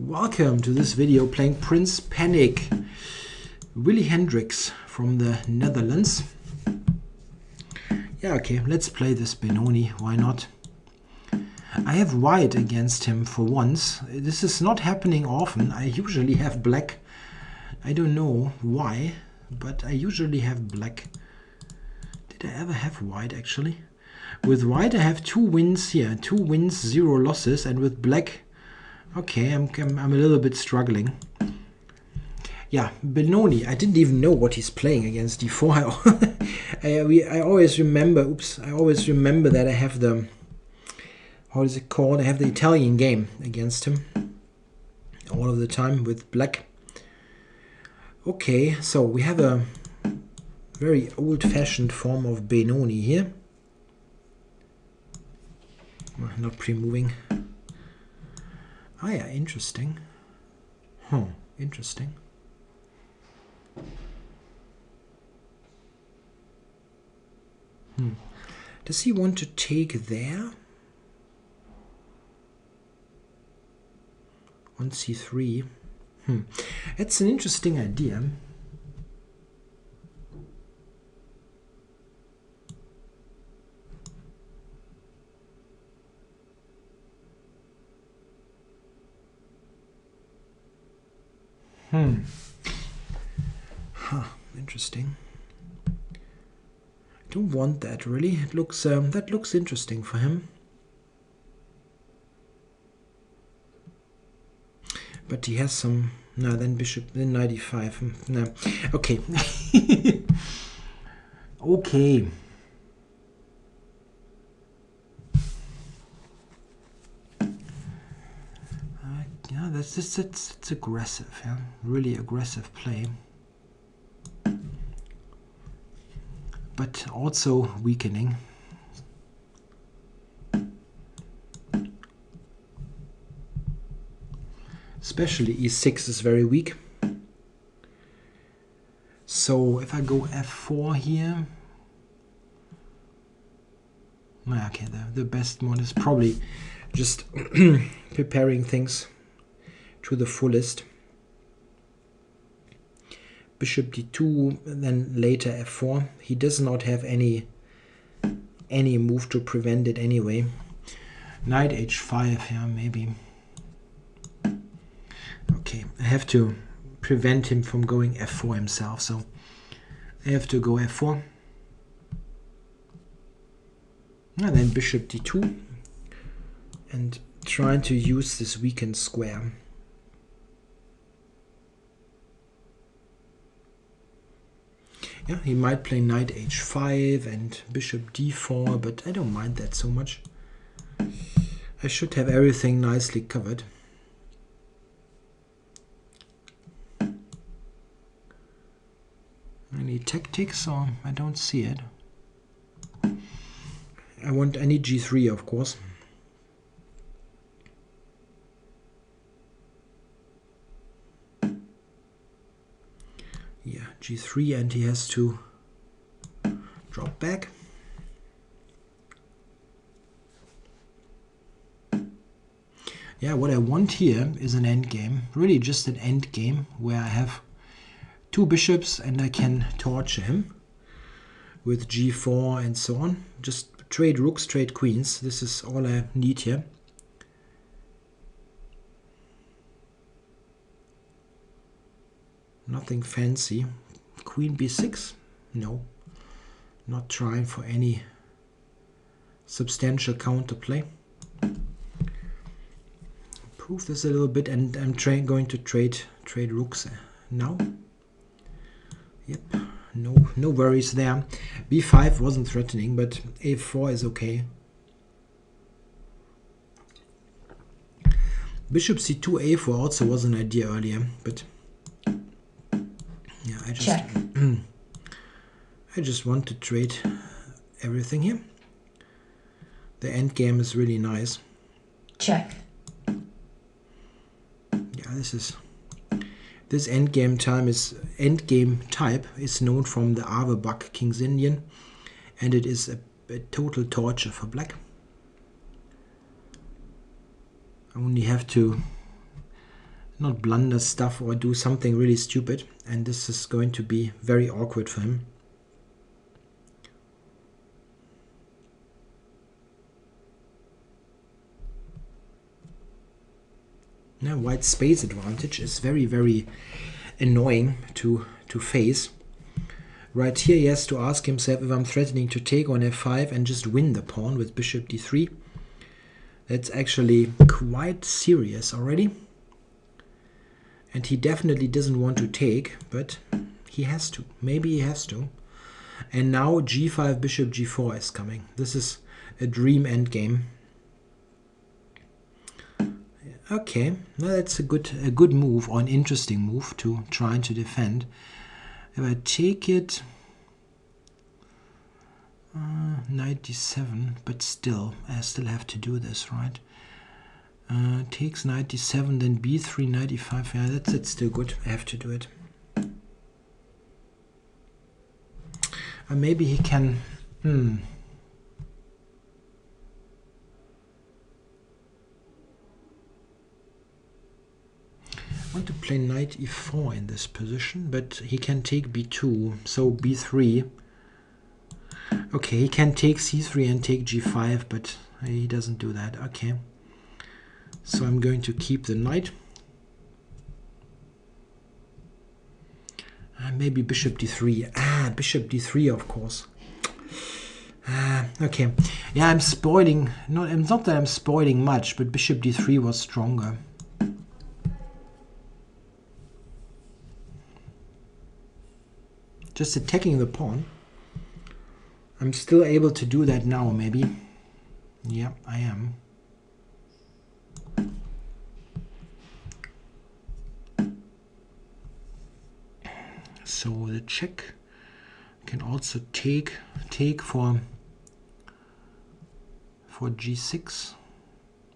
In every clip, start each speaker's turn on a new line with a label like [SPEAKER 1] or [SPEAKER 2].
[SPEAKER 1] Welcome to this video playing PrincePanic. Willy Hendricks from the Netherlands. Yeah, okay, let's play this Benoni, why not? I have white against him for once. This is not happening often. I usually have black. I don't know why, but I usually have black. Did I ever have white actually? With white I have 2 wins here, 2 wins, 0 losses, and with black, okay, I'm a little bit struggling. Yeah, Benoni, I didn't even know what he's playing against d4. I always remember, I always remember that I have the, how is it called? I have the Italian game against him all of the time with black. Okay, so we have a very old-fashioned form of Benoni here. Not pre-moving. Ah yeah, interesting. Interesting. Does he want to take there? On c3. It's an interesting idea. Interesting. I don't want that really. It looks that looks interesting for him. But he has some. No, then bishop, then knight e5. No, okay. Okay. Yeah, it's aggressive. Yeah, really aggressive play. But also weakening. Especially e6 is very weak. So if I go f4 here, okay, the best one is probably just preparing things to the fullest. Bishop d2, then later f4. He does not have any move to prevent it anyway. Knight h5, yeah, maybe. Okay, I have to prevent him from going f4 himself, so I have to go f4. And then bishop d2, and trying to use this weakened square. Yeah, he might play knight h5 and bishop d4, but I don't mind that so much. I should have everything nicely covered. Any tactics? Or I don't see it. I need g3, of course. Yeah, g3, and he has to drop back. Yeah, what I want here is an endgame, really just an endgame where I have 2 bishops and I can torture him with g4 and so on. Just trade rooks, trade queens. This is all I need here. Nothing fancy. Queen b6? No. Not trying for any substantial counterplay. Improve this a little bit, and I'm going to trade rooks now. Yep, no worries there. b5 wasn't threatening, but a4 is okay. Bishop c2, a4 also was an idea earlier, but yeah, I just want to trade everything here. The endgame is really nice.
[SPEAKER 2] Check.
[SPEAKER 1] Yeah, this endgame type is known from the Avebuck King's Indian, and it is a total torture for black. I only have to not blunder stuff or do something really stupid, and this is going to be very awkward for him. Now, white space advantage is very, very annoying to face. Right here he has to ask himself if I'm threatening to take on f5 and just win the pawn with bishop d3. That's actually quite serious already. And he definitely doesn't want to take, but he has to. Maybe he has to. And now g5, bishop g4 is coming. This is a dream endgame. Okay, well, that's a good move, or an interesting move to try to defend. If I take it, knight d7, but still, I still have to do this, right? Takes knight d7, then b3, knight e5. Yeah, that's still good. I have to do it. Maybe he can. I want to play knight e4 in this position, but he can take b2, so b3. Okay, he can take c3 and take g5, but he doesn't do that. Okay, so I'm going to keep the knight. Maybe bishop d3. Bishop d3, of course. Okay, yeah, I'm spoiling. Not that I'm spoiling much, but bishop d3 was stronger. Just attacking the pawn. I'm still able to do that now, maybe. Yeah, I am. So the check can also take for g6,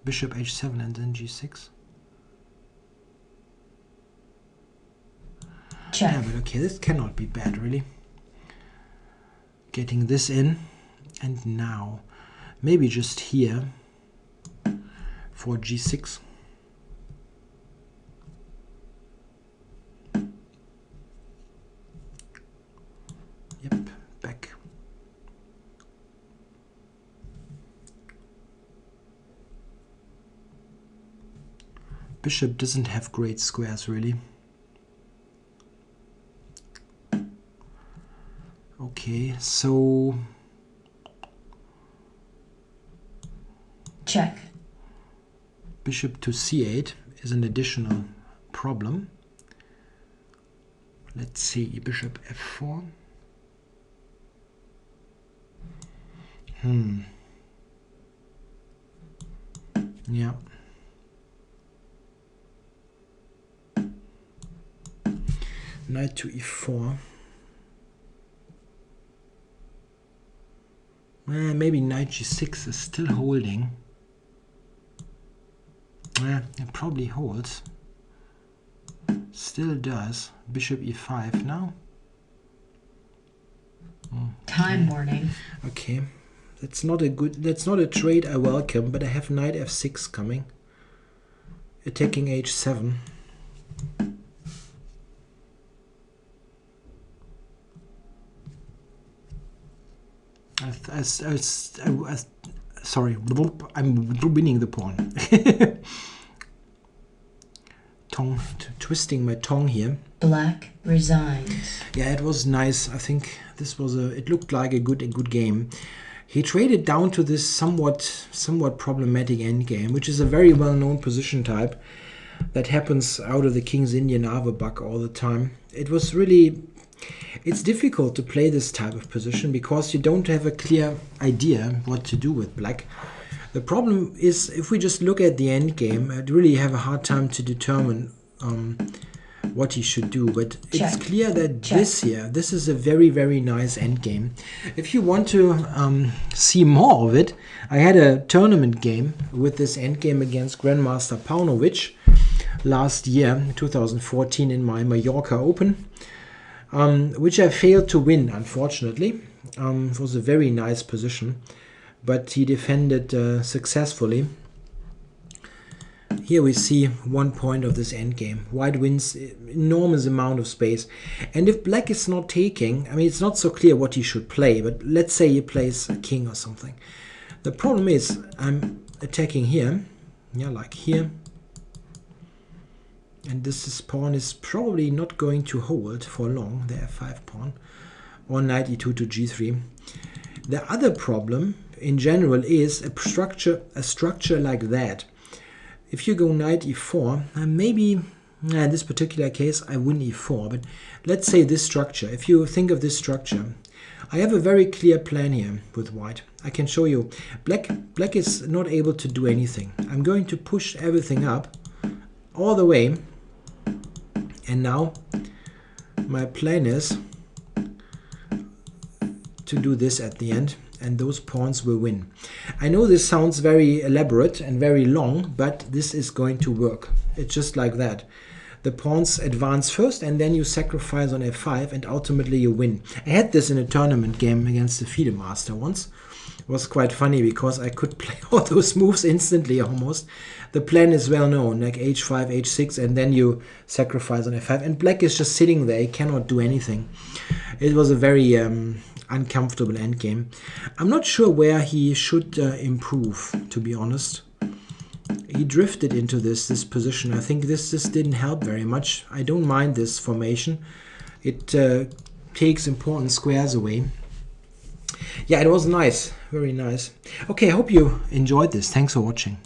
[SPEAKER 1] bishop h7 and then g6.
[SPEAKER 2] Check.
[SPEAKER 1] Yeah, but okay, this cannot be bad, really. Getting this in, and now maybe just here for g6. Yep, back. Bishop doesn't have great squares, really. Okay, so
[SPEAKER 2] check.
[SPEAKER 1] Bishop to c8 is an additional problem. Let's see, bishop f4. Yeah. Knight to e4. Maybe knight g6 is still holding. It probably holds. Still does. Bishop e5 now.
[SPEAKER 2] Time warning.
[SPEAKER 1] Okay. That's not a trade I welcome, but I have knight f6 coming. Attacking h7. Sorry, I'm winning the pawn. Twisting my tongue here.
[SPEAKER 2] Black resigns.
[SPEAKER 1] Yeah, it was nice. I think this was it looked like a good game. He traded down to this somewhat problematic endgame, which is a very well-known position type that happens out of the King's Indian Averbach all the time. It's difficult to play this type of position because you don't have a clear idea what to do with black. The problem is, if we just look at the endgame, I'd really have a hard time to determine what he should do. But it's clear that this is a very, very nice endgame. If you want to see more of it, I had a tournament game with this endgame against Grandmaster Paunovic last year, 2014, in my Mallorca Open. Which I failed to win, unfortunately. It was a very nice position, but he defended successfully. Here we see 1 point of this endgame. White wins enormous amount of space. And if black is not taking, I mean, it's not so clear what he should play, but let's say he plays a king or something. The problem is I'm attacking here, yeah, like here. And this pawn is probably not going to hold for long, the f5 pawn, or knight e2 to g3. The other problem in general is a structure like that. If you go knight e4, maybe in this particular case I win e4, but let's say this structure. If you think of this structure, I have a very clear plan here with white. I can show you. Black is not able to do anything. I'm going to push everything up all the way, and now my plan is to do this at the end, and those pawns will win. I know this sounds very elaborate and very long, but this is going to work. It's just like that. The pawns advance first, and then you sacrifice on f5, and ultimately you win. I had this in a tournament game against the FIDE master once. It was quite funny because I could play all those moves instantly almost. The plan is well known, like h5, h6, and then you sacrifice on f5. And black is just sitting there, he cannot do anything. It was a very uncomfortable endgame. I'm not sure where he should improve, to be honest. He drifted into this position. I think this didn't help very much. I don't mind this formation. It takes important squares away. Yeah, it was nice. Very nice. Okay, I hope you enjoyed this. Thanks for watching.